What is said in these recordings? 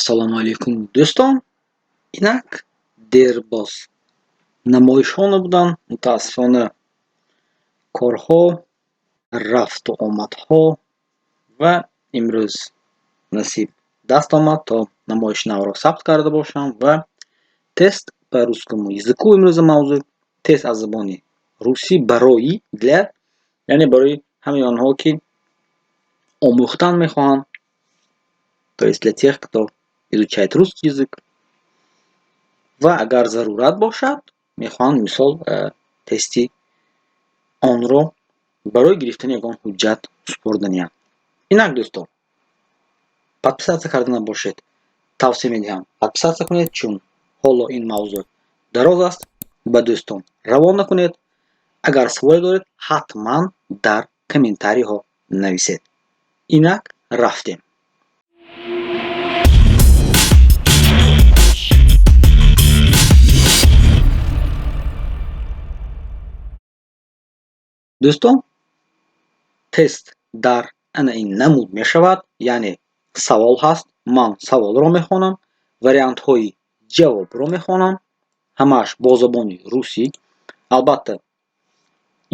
Ассалому алейкум дӯстон. Инак дер боз намоишҳоно буданд. Мутаассифона корҳо, рафту омадҳо ва имрӯз насиб даст омад, то намоиши навро сабт карда бошам ва тест по русскому языку. Имрӯза мавзӯъ тест аз забони русӣ барои для, яъне барои ҳамаи онҳо, ки омӯхтан мехоҳанд, то есть для тех, кто изучает русский язык ва агар зарурат бошад, мехоҳанд мисол тести онро барои гирифтани ягон ҳуҷҷат супурданиянд. Инак дӯстон, подписаться карда набошед, тавсия медиҳам подписаться кунед, чун ҳоло ин мавзӯъ дароз аст. Ба дӯстон равона кунед. Агар саволе доред, ҳатман дар комментариҳо нависед. Инак рафтем. дӯстон, тест дар ана ин намуд мешавад, яъне савол ҳаст, ман саволро мехонам, вариантҳои ҷавобро мехонам, ҳамааш бо забони русӣ. Албатта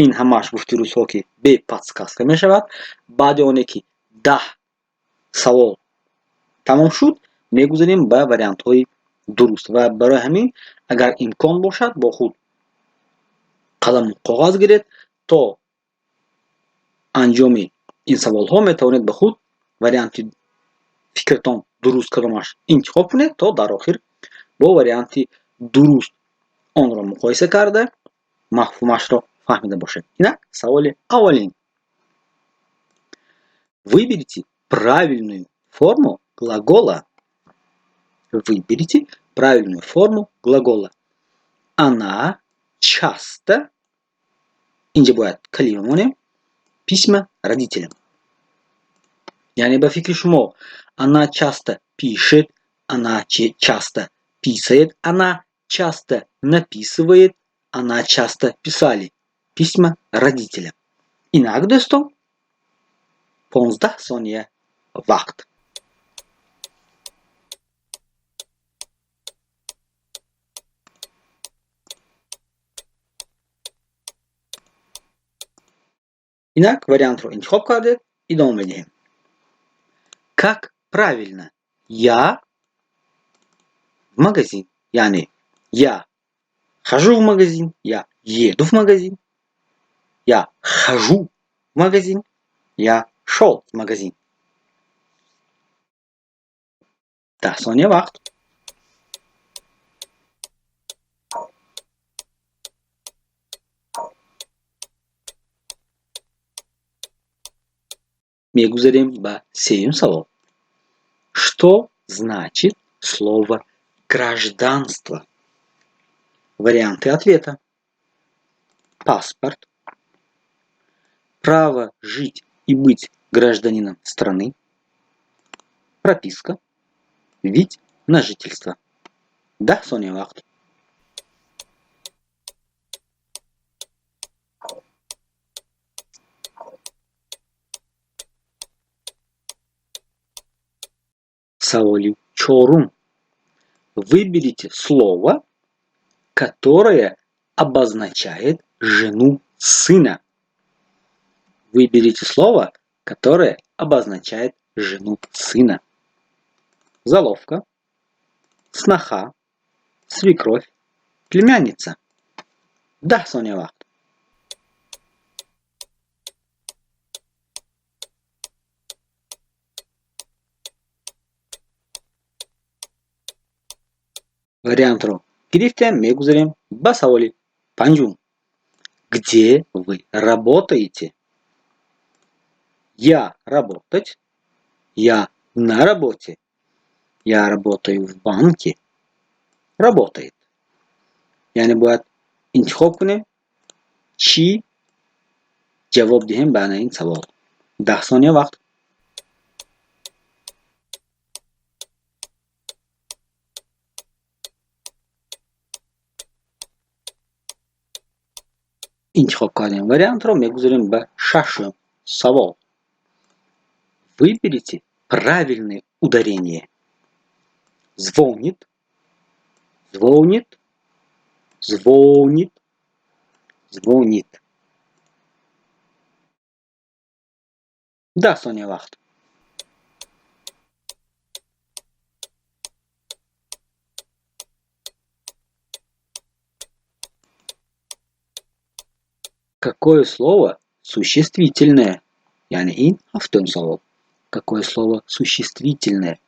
ин ҳамааш гуфти рӯзҳо ки бе подсказка мешавад. Баъди оне ки 10 савол тамом шуд, мегузарем ба вариантҳои дуруст. Ва барои ҳамин, агар имкон бошад, бо худ қаламу коғаз гиред, то анҷоми ин саволҳо метавонед ба худ варианти фикртон дуруст кадомаш интихоб кунед, то дар охир бо варианти дуруст онро муқоиса карда мафҳумашро фаҳмида бошед. Инак саволи аввалин. Выберите правильную форму глагола. Выберите правильную форму глагола. Она часто, инҷа бояд калима монем, письма родителям. Яъне ба фикри шумо, она часто пишет, она часто писает, она часто написывает, она часто писали письма родителям. Инак дӯстон, 15 сония вақт. Инак вариантро интихоб кардед, идома медиҳем. Как правильно? Я в магазин. Яъне я хожу в магазин, я еду в магазин, я хожу в магазин, я шел в магазин. 10 сония вақт. Мегузарем ба сеюм савол. Что значит слово гражданство? Варианты ответа. Паспорт, право жить и быть гражданином страны, прописка, вид на жительство. 10 сония вақт. Саволи чорум. Выберите слово, которое обозначает жену сына. Выберите слово, которое обозначает жену сына. Заловка, сноха, свекровь, племянница. 10 сония вақт. Вариантро гирифтем, мегузарем ба саволи панҷум. Где вы работаете? Я работать, я на работе, я работаю в банке, работает. Яъне бояд интихоб кунем чӣ ҷавоб диҳем ба ана ин савол. 10 сония вақт. интихоб кардем вариантро, мегузарем ба шашум савол. Выберите правильное ударение. звонит, звонит, звонит, звонит. Да, Соня Вахт. Какое слово существительное? Yani in haftum слово. Какое слово существительное?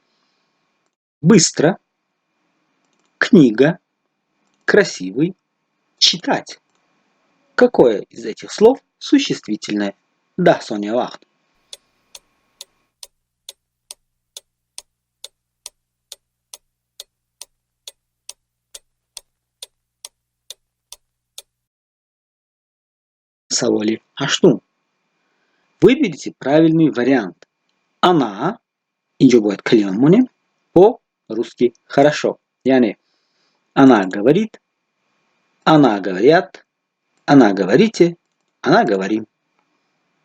Быстро, книга, красивый, читать. Какое из этих слов существительное? Да, Соня Вахт. Саволи Аштун. Выберите правильный вариант. Она, инжо будет калимамуне, по-русски хорошо. Yani она говорит, она говорят, она говорите, она говорим.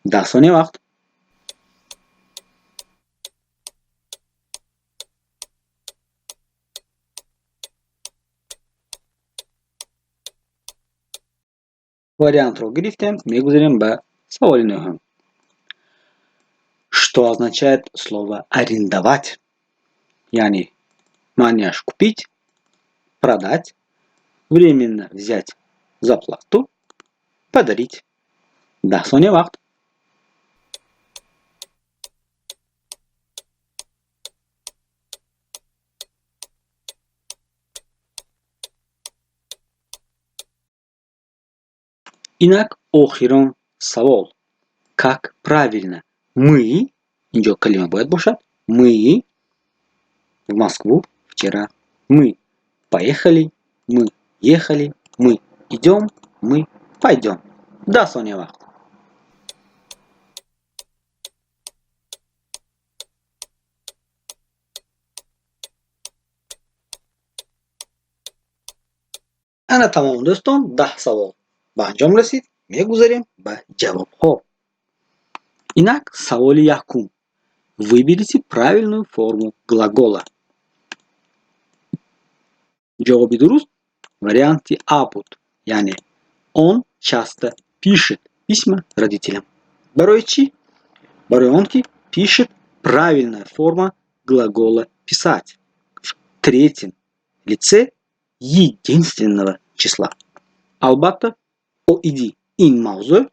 Да, Соня Вахт. Вариант рогрифтем мегузерем ба саволинухам. Что означает слово арендовать? Yani маняш купить, продать, временно взять за плату, подарить. Да, Соня Вахт. Инак охирон савол. Как правильно? Мы, инжо калима будет бушат, мы в Москву вчера. Мы поехали, мы ехали, мы идем, мы пойдем. Да, Соня Вахт. أنا تمام دوستان 10 سوال به انجام رسید میگذاریم به جواب ها. Итак, саволи якум. Выберите правильную форму глагола. Джаваби дуруст в варианте апут. Yani он часто пишет письма родителям. Баройчи, баройонки пишет правильная форма глагола писать. В третьем лице единственного числа. Албатта o idi in mavzu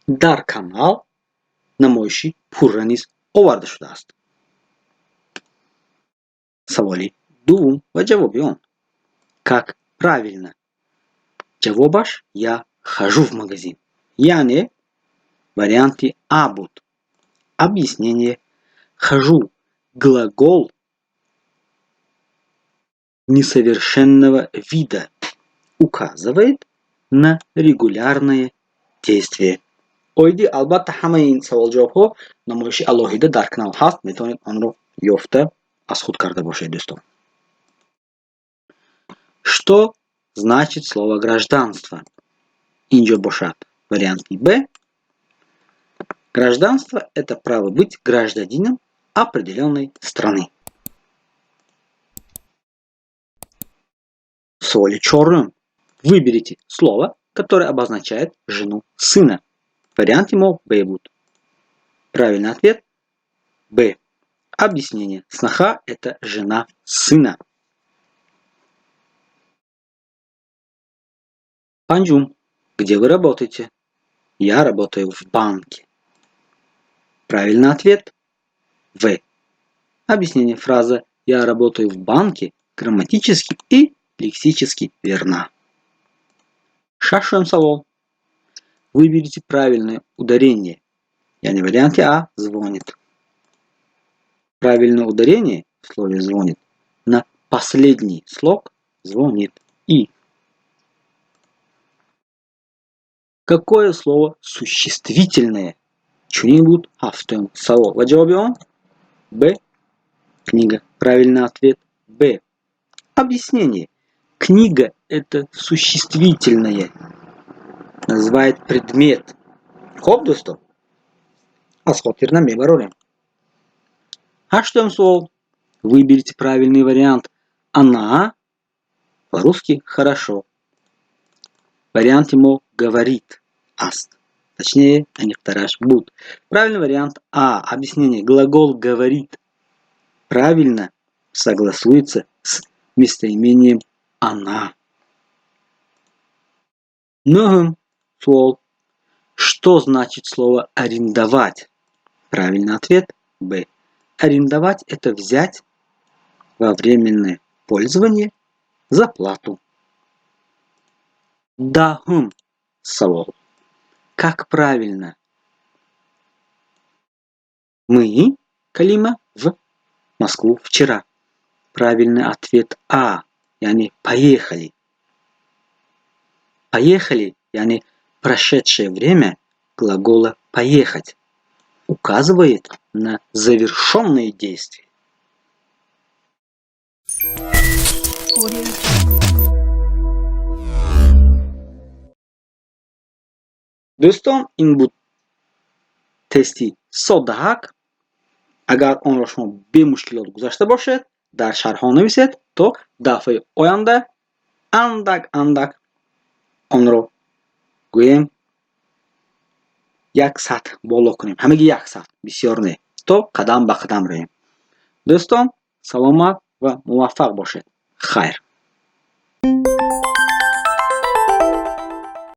dar kanal namoyishi purraniz ovarda shuda ast. Саволи дувум ва ҷавоби он. Как правильно? Ҷавобаш я хожу в магазин. Yani варианте абут. Объяснение. Хожу. Глагол несовершенного вида указывает на регулярное действие. Ойди албатта ҳамаи ин саволҷавобҳо намоиши алоҳида дар канал ҳаст, метавонед онро ёфта аз худ карда бошед дӯстон. Что значит слово гражданство? Инҷо бошад варианти Б. Гражданство – это право быть гражданином определенной страны. Соли чорным. Выберите слово, которое обозначает жену сына. Варианты мол Б будут. Правильный ответ Б. Объяснение. Сноха – это жена сына. Панджум. Где вы работаете? Я работаю в банке. Правильный ответ В. Объяснение. Фраза «Я работаю в банке» грамматически и лексически верна. Шашуем савол. Выберите правильное ударение. Yani варианте А звонит. Правильное ударение в слове звонит на последний слог звонит И. Какое слово существительное? Чунибут автоем савол. Ва ҷавоби он Б. Книга. Правильный ответ Б. Объяснение. Книга – это существительное. Называет предмет. Хоп, досто. Асхотирна мебаролем. Ҳаштум суол. Выберите правильный вариант. она, по-русски хорошо. Вариант ему говорит аст. Точнее, некотораш буд. Правильный вариант А. Объяснение. Глагол говорит правильно согласуется с местоимением она. Ногам суол. Что значит слово арендовать? Правильный ответ Б. Арендовать – это взять во временное пользование за плату. Дахум суол. Как правильно? Мы, Калима, в Москву вчера. Правильный ответ А. Yani поехали. Поехали, yani прошедшее время глагола поехать указывает на завершенные действия. دوستان این بود تستی ساده‌ک. اگر آن را شما به مشکلات گذاشته باشید در شرح‌ها نویسید تا دفعه آینده اندک آن را گویم یک سطح بالا کنیم. همگی یک سطح، بسیار نه، تا قدم به قدم رویم. دوستان سلامت و موفق باشید. خیر.